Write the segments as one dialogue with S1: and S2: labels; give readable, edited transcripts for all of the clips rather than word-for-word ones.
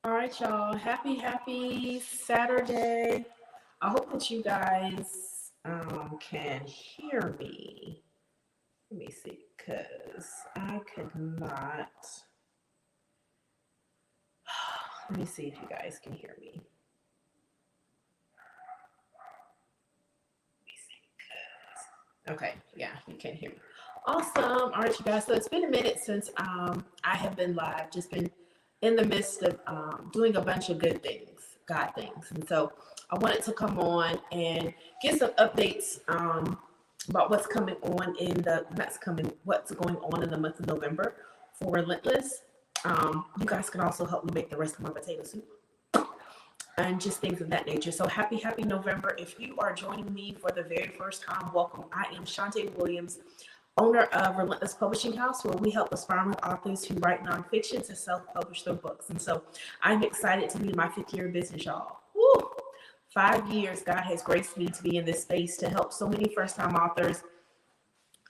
S1: All right, y'all. Happy Saturday. I hope that you guys can hear me. Let me see, because I could not. Let me see if you guys can hear me. Okay, yeah, you can hear me. Awesome. All right, you guys. So it's been a minute since I have been live. Just been in the midst of doing a bunch of good things, God things, and so I wanted to come on and get some updates about what's coming on in the what's going on in the month of November for Relentless. You guys can also help me make the rest of my potato soup and just things of that nature. So happy November. If you are joining me for the very first time, welcome. I am Shantae Williams, owner of Relentless Publishing House, where we help aspiring authors who write nonfiction to self-publish their books. And so I'm excited to be in my 5th year of business, y'all. Woo! 5 years, God has graced me to be in this space to help so many first-time authors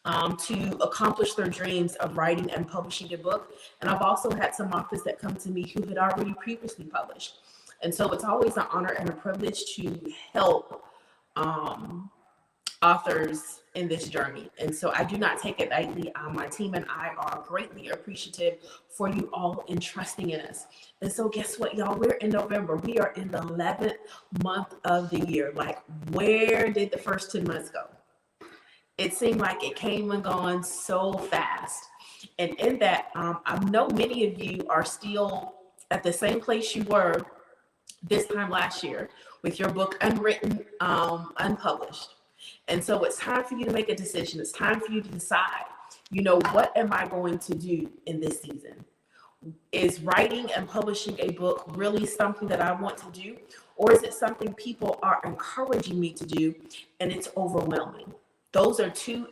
S1: to accomplish their dreams of writing and publishing a book. And I've also had some authors that come to me who had already previously published. And so it's always an honor and a privilege to help authors in this journey. And so I do not take it lightly. My team and I are greatly appreciative for you all entrusting in us. And so guess what, y'all? We're in November. We are in the 11th month of the year. Like, where did the first 10 months go? It seemed like it came and gone so fast. And in that, I know many of you are still at the same place you were this time last year with your book unwritten, unpublished. And so it's time for you to make a decision. It's time for you to decide, what am I going to do in this season? Is writing and publishing a book really something that I want to do? Or is it something people are encouraging me to do and it's overwhelming? Those are two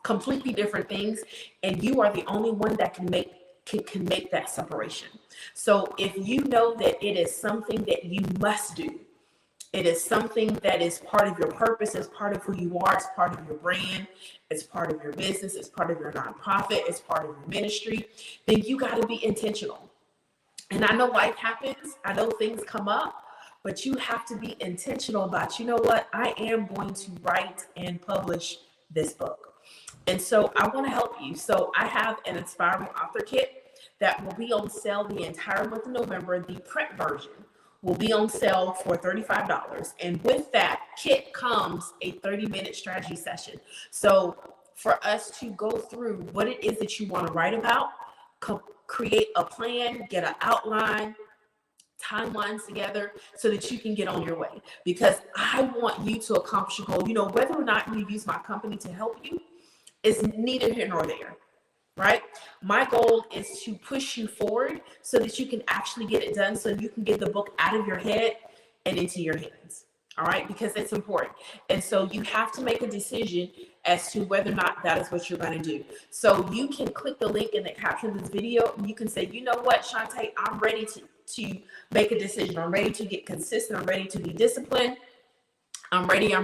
S1: completely different things, and you are the only one that can make that separation. So if you know that it is something that you must do, it is something that is part of your purpose, it's part of who you are, it's part of your brand, it's part of your business, it's part of your nonprofit, it's part of your ministry, then you got to be intentional. And I know life happens, I know things come up, but you have to be intentional about, what, I am going to write and publish this book. And so I want to help you. So I have an Inspiring Author Kit that will be on sale the entire month of November. The print version will be on sale for $35. And with that kit comes a 30-minute strategy session. So for us to go through what it is that you want to write about, create a plan, get an outline, timelines together so that you can get on your way. Because I want you to accomplish your goal. Whether or not you use my company to help you is neither here nor there. Right? My goal is to push you forward so that you can actually get it done, so you can get the book out of your head and into your hands. All right? Because it's important. And so you have to make a decision as to whether or not that is what you're going to do. So you can click the link in the caption of this video and you can say, you know what, Shantae, I'm ready to make a decision. I'm ready to get consistent. I'm ready to be disciplined. I'm ready.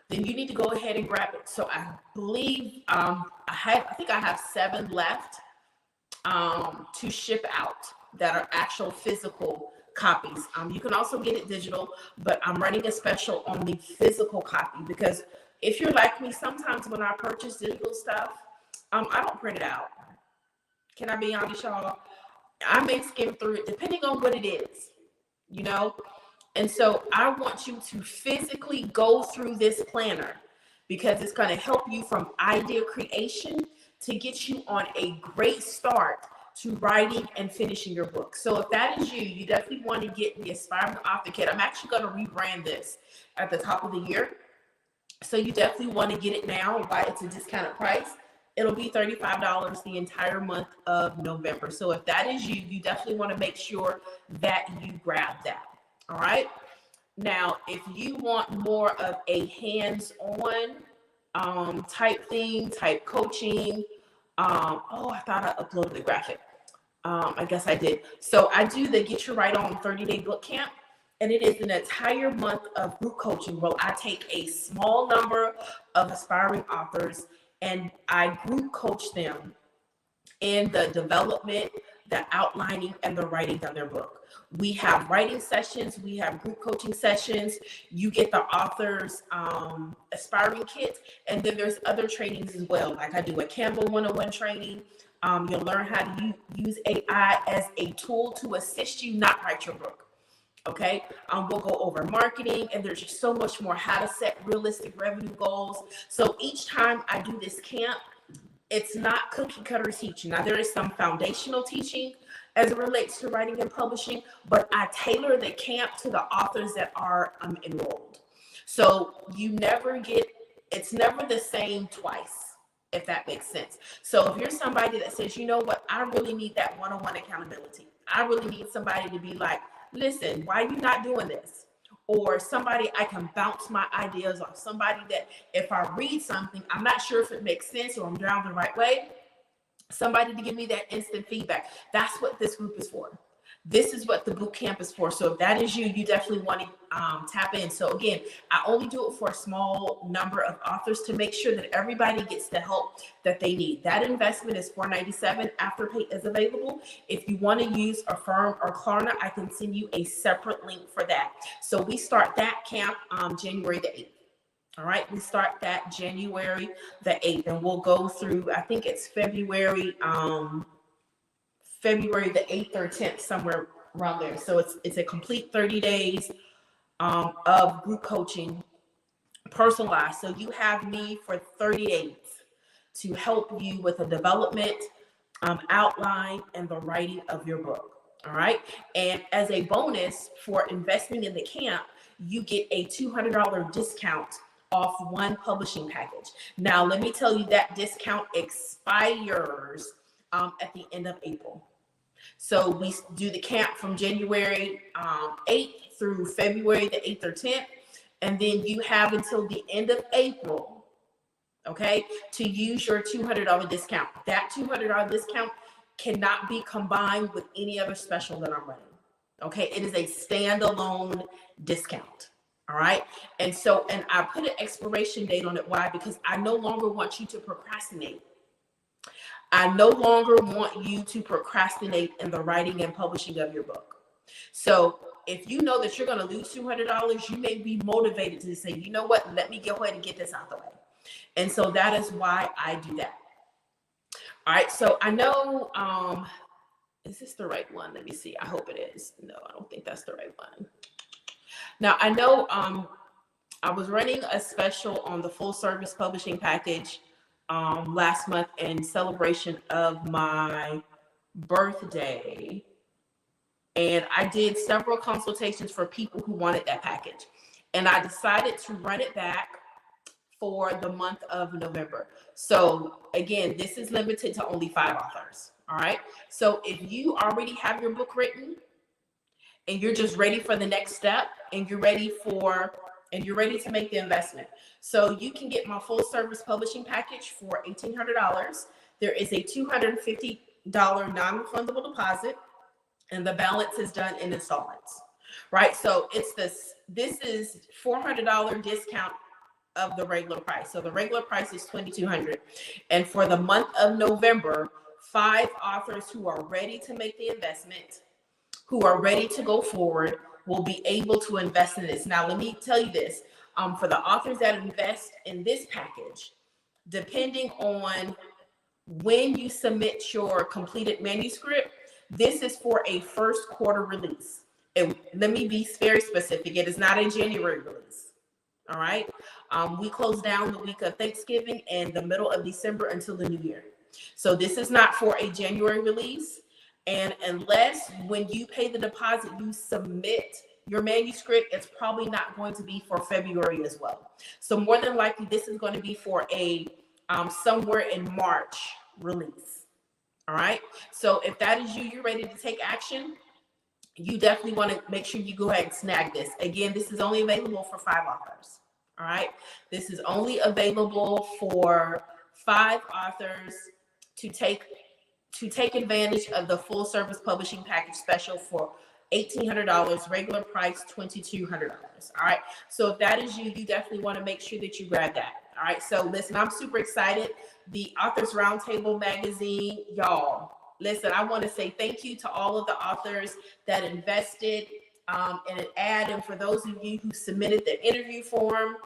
S1: Then you need to go ahead and grab it. So I believe I think I have 7 left to ship out that are actual physical copies. You can also get it digital, but I'm running a special on the physical copy because if you're like me, sometimes when I purchase digital stuff, I don't print it out. Can I be honest, y'all? I may skim through it depending on what it is, And so I want you to physically go through this planner because it's going to help you from idea creation to get you on a great start to writing and finishing your book. So if that is you, you definitely want to get the Aspiring Author Kit. I'm actually going to rebrand this at the top of the year. So you definitely want to get it now while it's a discounted price. It'll be $35 the entire month of November. So if that is you, you definitely want to make sure that you grab that. All right. Now, if you want more of a hands-on type thing, type coaching, I thought I uploaded the graphic. I guess I did. So I do the Get Your Right On 30-day book camp, and it is an entire month of group coaching where I take a small number of aspiring authors and I group coach them in the development, the outlining and the writing of their book. We have writing sessions, we have group coaching sessions, you get the author's aspiring kit, and then there's other trainings as well. Like I do a Canva 101 training. You'll learn how to use AI as a tool to assist you not write your book. Okay, we'll go over marketing, and there's just so much more, how to set realistic revenue goals. So each time I do this camp, it's not cookie cutter teaching. Now, there is some foundational teaching as it relates to writing and publishing, but I tailor the camp to the authors that are enrolled. So it's never the same twice, if that makes sense. So if you're somebody that says, you know what, I really need that one-on-one accountability. I really need somebody to be like, listen, why are you not doing this? Or somebody I can bounce my ideas off. Somebody that if I read something, I'm not sure if it makes sense or I'm down the right way. Somebody to give me that instant feedback. That's what this group is for. This is what the boot camp is for. So if that is you, you definitely want to tap in. So again, I only do it for a small number of authors to make sure that everybody gets the help that they need. That investment is $497. AfterPay is available. If you want to use Affirm or Klarna, I can send you a separate link for that. So we start that camp January the 8th. All right, we start that January the 8th, and we'll go through, I think it's February the 8th or 10th, somewhere around there. So it's a complete 30 days of group coaching, personalized. So you have me for 30 days to help you with the development, outline, and the writing of your book. All right. And as a bonus for investing in the camp, you get a $200 discount off one publishing package. Now, let me tell you that discount expires at the end of April. So we do the camp from January 8th through February the 8th or 10th. And then you have until the end of April, okay, to use your $200 discount. That $200 discount cannot be combined with any other special that I'm running. Okay, it is a standalone discount. All right. And I put an expiration date on it. Why? Because I no longer want you to procrastinate. I no longer want you to procrastinate in the writing and publishing of your book. So if you know that you're going to lose $200, you may be motivated to say, you know what, let me go ahead and get this out the way. And so that is why I do that. All right. So I know, is this the right one? Let me see. I hope it is. No, I don't think that's the right one. Now, I know I was running a special on the full service publishing package last month in celebration of my birthday. And I did several consultations for people who wanted that package. And I decided to run it back for the month of November. So again, this is limited to only 5 authors. All right. So if you already have your book written and you're just ready for the next step and you're ready to make the investment. So you can get my full service publishing package for $1,800. There is a $250 non-refundable deposit, and the balance is done in installments, right? So this is $400 discount of the regular price. So the regular price is $2,200. And for the month of November, 5 authors who are ready to make the investment, who are ready to go forward, will be able to invest in this. Now, let me tell you this. For the authors that invest in this package, depending on when you submit your completed manuscript, this is for a first quarter release. And let me be very specific. It is not a January release. All right. We close down the week of Thanksgiving and the middle of December until the new year. So this is not for a January release. And unless when you pay the deposit, you submit your manuscript, it's probably not going to be for February as well. So more than likely, this is going to be for a somewhere in March release. All right. So if that is you, you're ready to take action, you definitely want to make sure you go ahead and snag this. Again, this is only available for 5 authors. All right. This is only available for 5 authors to take advantage of the full service publishing package special for $1,800, regular price $2,200. All right. So if that is you, you definitely want to make sure that you grab that. All right. So listen, I'm super excited. The Authors Roundtable magazine, y'all, Listen, I want to say thank you to all of the authors that invested in an ad, and for those of you who submitted the interview form.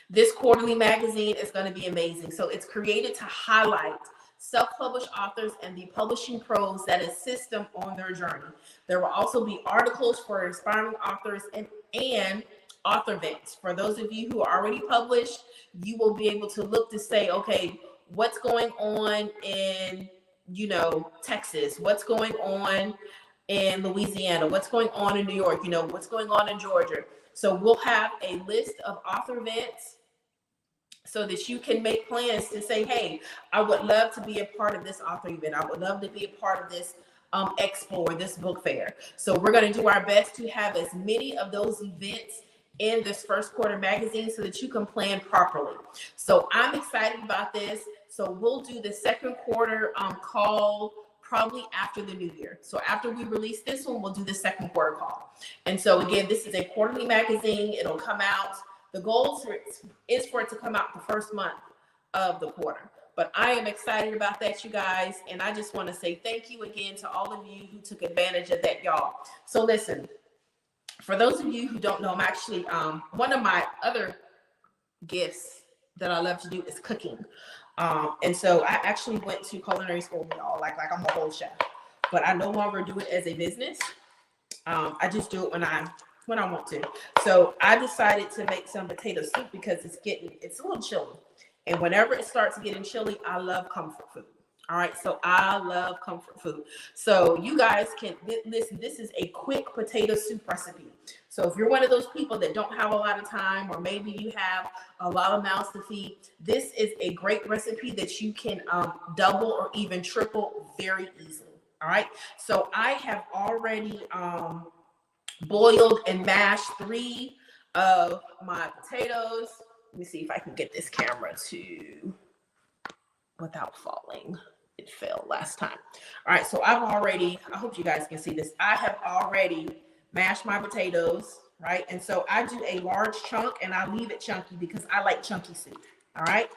S1: This quarterly magazine is going to be amazing. So it's created to highlight self-published authors and the publishing pros that assist them on their journey. There will also be articles for inspiring authors and author events. For those of you who are already published, you will be able to look to say, okay, what's going on in, Texas? What's going on in Louisiana? What's going on in New York? What's going on in Georgia? So we'll have a list of author events so that you can make plans to say, hey, I would love to be a part of this author event. I would love to be a part of this expo or this book fair. So we're going to do our best to have as many of those events in this first quarter magazine so that you can plan properly. So I'm excited about this. So we'll do the second quarter call probably after the new year. So after we release this one, we'll do the second quarter call. And so again, this is a quarterly magazine. It'll come out. The goal is for it to come out the first month of the quarter. But I am excited about that, you guys. And I just want to say thank you again to all of you who took advantage of that, y'all. So listen, for those of you who don't know, I'm actually, one of my other gifts that I love to do is cooking. And so I actually went to culinary school, y'all, like I'm a whole chef, but I no longer do it as a business. I just do it when I want to. So I decided to make some potato soup because it's a little chilly. And whenever it starts getting chilly, I love comfort food. All right. So I love comfort food. So you guys can listen, this is a quick potato soup recipe. So if you're one of those people that don't have a lot of time, or maybe you have a lot of mouths to feed, this is a great recipe that you can double or even triple very easily. All right. So I have already boiled and mashed 3 of my potatoes. Let me see if I can get this camera to without falling. It fell last time. All right, so I hope you guys can see this. I have already mashed my potatoes, right? And so I do a large chunk and I leave it chunky because I like chunky soup. All right,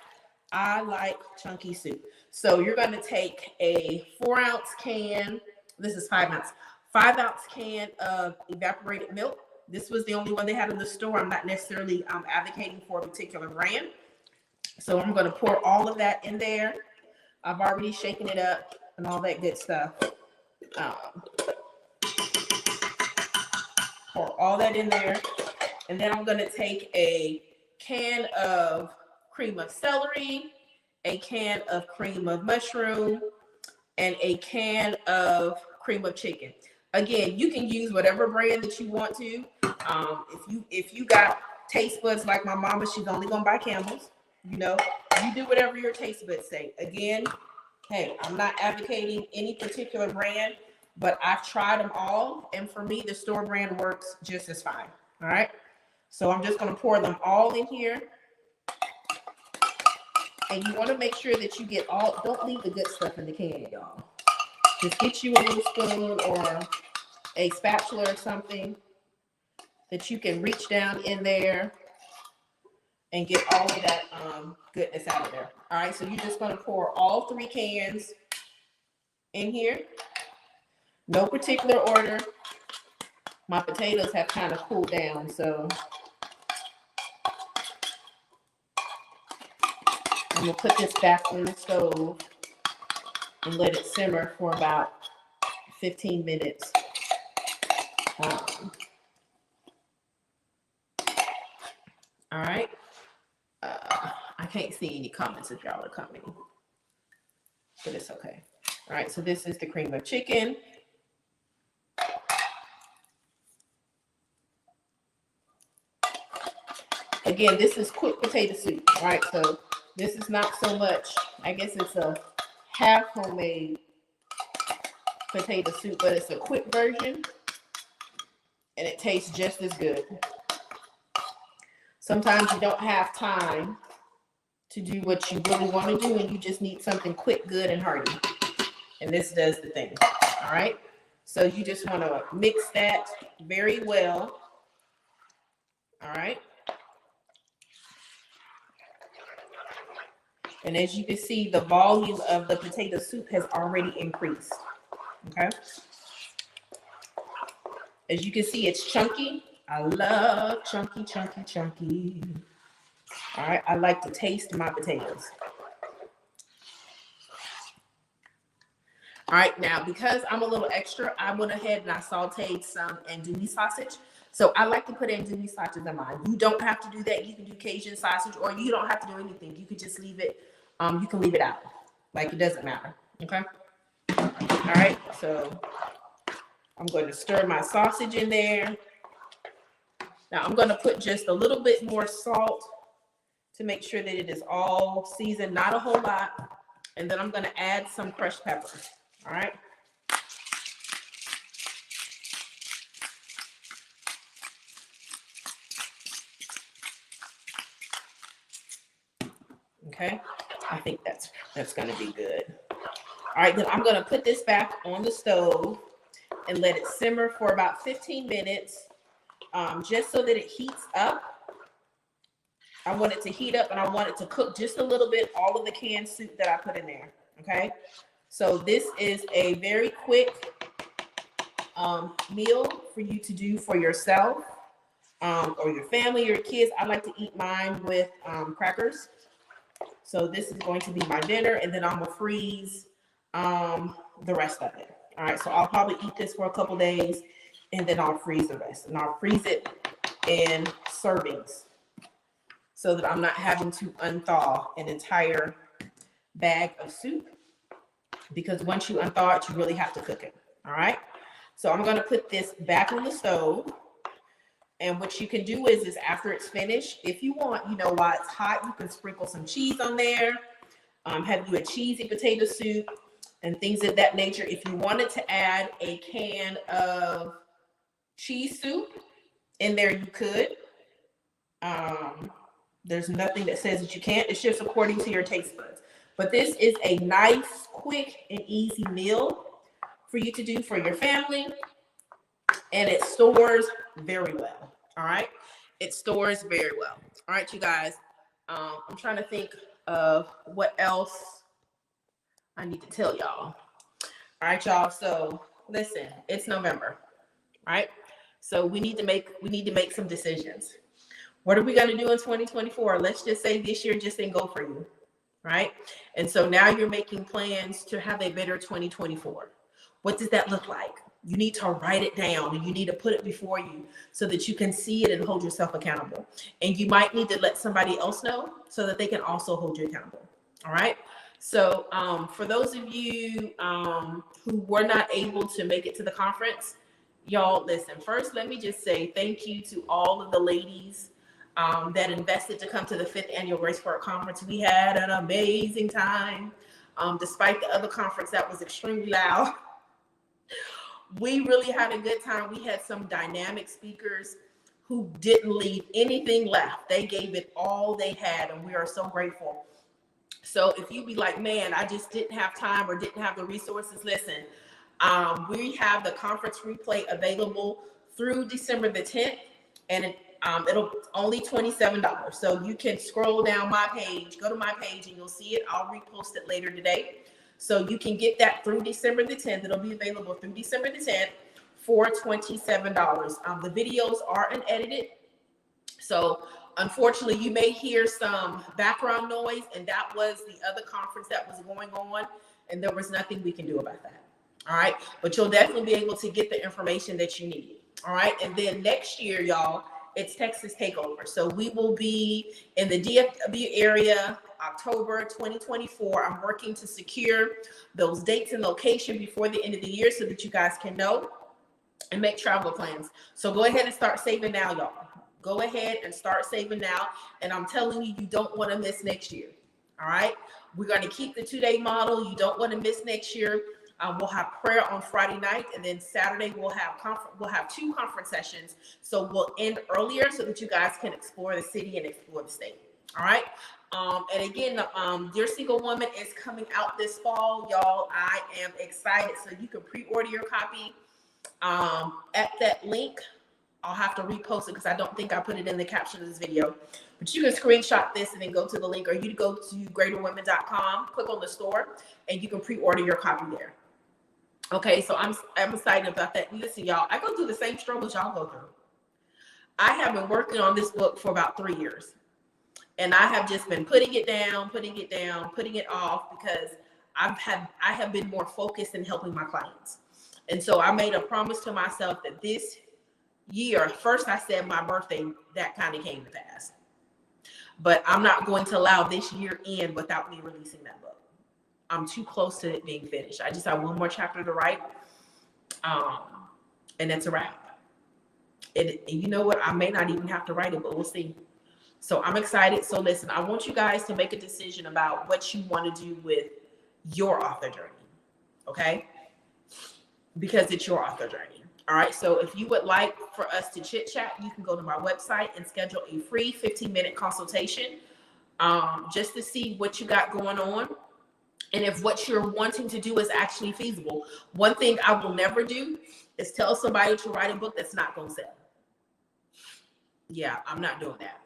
S1: I like chunky soup. So you're going to take a 4-ounce can. This is 5 ounce. 5-ounce can of evaporated milk. This was the only one they had in the store. I'm not necessarily advocating for a particular brand. So I'm going to pour all of that in there. I've already shaken it up and all that good stuff. Pour all that in there. And then I'm going to take a can of cream of celery, a can of cream of mushroom, and a can of cream of chicken. Again, you can use whatever brand that you want to. If you got taste buds like my mama, she's only going to buy Campbell's. You do whatever your taste buds say. Again, hey, I'm not advocating any particular brand, but I've tried them all. And for me, the store brand works just as fine. All right. So I'm just going to pour them all in here. And you want to make sure that you get don't leave the good stuff in the can, y'all. Just get you a little spoon or a spatula or something that you can reach down in there and get all of that goodness out of there. All right, so you're just going to pour all 3 cans in here. No particular order. My potatoes have kind of cooled down, so I'm going to put this back on the stove and let it simmer for about 15 minutes. All right. I can't see any comments if y'all are coming, but it's okay. All right, so this is the cream of chicken. Again, this is quick potato soup. All right, so this is not so much, I guess it's a half homemade potato soup, but it's a quick version and it tastes just as good. Sometimes you don't have time to do what you really want to do and you just need something quick, good, and hearty. And this does the thing. All right. So you just want to mix that very well. All right. And as you can see, the volume of the potato soup has already increased. Okay. As you can see, it's chunky. I love chunky, chunky, chunky. All right. I like to taste my potatoes. All right, now because I'm a little extra, I went ahead and I sauteed some andouille sausage. So I like to put andouille sausage in mine. You don't have to do that. You can do Cajun sausage, or you don't have to do anything. You could just leave it. You can leave it out. Like, it doesn't matter. Okay. All right. So I'm going to stir my sausage in there. Now I'm going to put just a little bit more salt to make sure that it is all seasoned, not a whole lot. And then I'm going to add some crushed pepper. All right. Okay. I think that's going to be good. All right. Then I'm going to put this back on the stove and let it simmer for about 15 minutes, just so that it heats up. I want it to heat up, and I want it to cook just a little bit, all of the canned soup that I put in there. Okay. So this is a very quick meal for you to do for yourself or your family, your kids. I like to eat mine with crackers. So this is going to be my dinner, and then I'm going to freeze the rest of it. All right, so I'll probably eat this for a couple days, and then I'll freeze the rest. And I'll freeze it in servings so that I'm not having to unthaw an entire bag of soup. Because once you unthaw it, you really have to cook it. All right. So I'm going to put this back on the stove. And what you can do is after it's finished, if you want, while it's hot, you can sprinkle some cheese on there. Have you a cheesy potato soup and things of that nature. If you wanted to add a can of cheese soup in there, you could. There's nothing that says that you can't. It's just according to your taste buds. But this is a nice, quick, and easy meal for you to do for your family. And it stores very well. All right. It stores very well. All right, you guys. I'm trying to think of what else I need to tell y'all. All right, y'all. So listen, it's November. All right. So we need to make some decisions. What are we going to do in 2024? Let's just say this year just didn't go for you. Right. And so now you're making plans to have a better 2024. What does that look like? You need to write it down, and you need to put it before you so that you can see it and hold yourself accountable. And you might need to let somebody else know so that they can also hold you accountable. All right. So for those of you who were not able to make it to the conference, y'all, listen, first, let me just say thank you to all of the ladies that invested to come to the 5th annual Grace for It conference. We had an amazing time. Despite the other conference that was extremely loud, we really had a good time. We had some dynamic speakers who didn't leave anything left. They gave it all they had, and we are so grateful. So if you be like, man, I just didn't have time or didn't have the resources, listen, we have the conference replay available through December the 10th, and it'll only $27. So you can scroll down my page, go to my page, and you'll see it. I'll repost it later today. So you can get that through December the 10th. It'll be available through December the 10th for $27. The videos are unedited. So unfortunately, you may hear some background noise, and that was the other conference that was going on, and there was nothing we can do about that. All right. But you'll definitely be able to get the information that you need. All right. And then next year, y'all, it's Texas Takeover. So we will be in the DFW area, October 2024. I'm working to secure those dates and location before the end of the year so that you guys can know and make travel plans. So go ahead and start saving now, y'all. Go ahead and start saving now. And I'm telling you, you don't want to miss next year. All right. We're going to keep the 2-day model. You don't want to miss next year. We'll have prayer on Friday night, and then Saturday we'll have 2 conference sessions. So we'll end earlier so that you guys can explore the city and explore the state. All right. And again, Dear Single Woman is coming out this fall, y'all. I am excited. So you can pre-order your copy at that link I'll have to repost it because I don't think I put it in the caption of this video. But you can screenshot this and then go to the link, or you go to greaterwomen.com, click on the store, and you can pre-order your copy there. Okay, so I'm excited about that. Listen, y'all, I go through the same struggles y'all go through. I have been working on this book for about 3 years. And I have just been putting it down, putting it off, because I have been more focused in helping my clients. And so I made a promise to myself that this year, first I said my birthday, that kind of came to pass. But I'm not going to allow this year end without me releasing that book. I'm too close to it being finished. I just have one more chapter to write. And that's a wrap. And you know what? I may not even have to write it, but we'll see. So I'm excited. So listen, I want you guys to make a decision about what you want to do with your author journey. Okay? Because it's your author journey. All right. So if you would like for us to chit chat, you can go to my website and schedule a free 15-minute consultation just to see what you got going on. And if what you're wanting to do is actually feasible. One thing I will never do is tell somebody to write a book that's not going to sell. Yeah, I'm not doing that.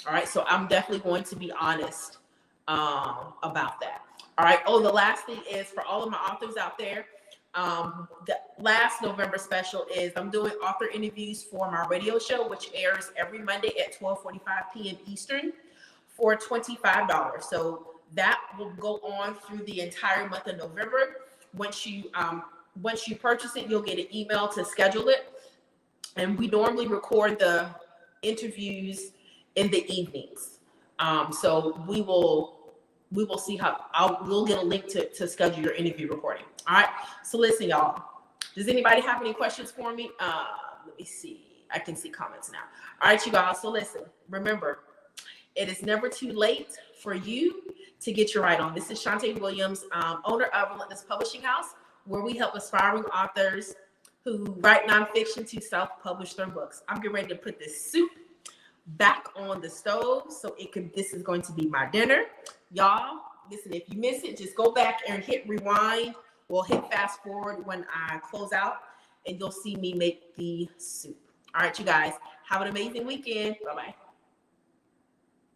S1: All right. So I'm definitely going to be honest about that. All right. Oh, the last thing is for all of my authors out there. The last November special is I'm doing author interviews for my radio show, which airs every Monday at 12:45 p.m. Eastern for $25. So that will go on through the entire month of November. Once you purchase it, you'll get an email to schedule it. And we normally record the interviews in the evenings. So we will see how we'll get a link to schedule your interview recording. All right. So listen, y'all. Does anybody have any questions for me? Let me see. I can see comments now. All right, you guys. So listen, remember, it is never too late for you to get your right on. This is Shantae Williams, owner of Relentless Publishing House, where we help aspiring authors who write nonfiction to self-publish their books. I'm getting ready to put this soup back on the stove so this is going to be my dinner. Y'all, listen, if you miss it, just go back and hit rewind. We'll hit fast forward when I close out, and you'll see me make the soup. All right, you guys, have an amazing weekend. Bye-bye.